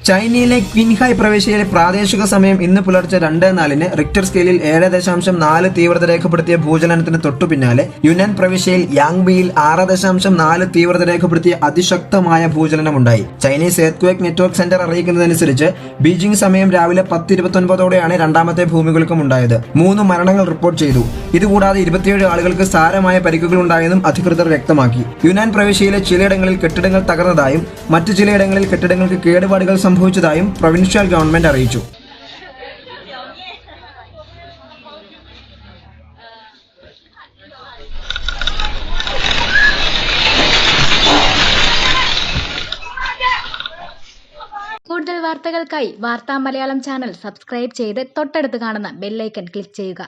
ചൈനയിലെ ക്വിൻഹായ് പ്രവിശ്യയിലെ പ്രാദേശിക സമയം ഇന്ന് പുലർച്ചെ 2:04 റിക്ടർ സ്കെയിലിൽ 7.4 തീവ്രത രേഖപ്പെടുത്തിയ ഭൂചലനത്തിന് തൊട്ടു പിന്നാലെ യുനാൻ പ്രവിശ്യയിൽ യാങ്ബിയിൽ 6.4 തീവ്രത രേഖപ്പെടുത്തിയ അതിശക്തമായ ഭൂചലനമുണ്ടായി. ചൈനീസ് എർത്ത്ക്വേക്ക് നെറ്റ്വർക്ക് സെന്റർ അറിയിക്കുന്നതനുസരിച്ച് ബീജിംഗ് സമയം രാവിലെ 10:29 രണ്ടാമത്തെ ഭൂമികുലുക്കം ഉണ്ടായത്. 3 മരണങ്ങൾ റിപ്പോർട്ട് ചെയ്തു. ഇതുകൂടാതെ 27 ആളുകൾക്ക് സാരമായ പരിക്കുകൾ ഉണ്ടായെന്നും അധികൃതർ വ്യക്തമാക്കി. യുനാൻ പ്രവിശ്യയിലെ ചിലയിടങ്ങളിൽ കെട്ടിടങ്ങൾ തകർന്നതായും മറ്റു ചിലയിടങ്ങളിൽ കെട്ടിടങ്ങൾക്ക് കേടുപാടുകൾ സംഭവിച്ചതായും പ്രൊവിൻഷ്യൽ ഗവൺമെന്റ് അറിയിച്ചു. കൂടുതൽ വാർത്തകൾക്കായി വാർത്താ മലയാളം ചാനൽ സബ്സ്ക്രൈബ് ചെയ്ത് തൊട്ടടുത്ത് കാണുന്ന ബെല്ലൈക്കൺ ക്ലിക്ക് ചെയ്യുക.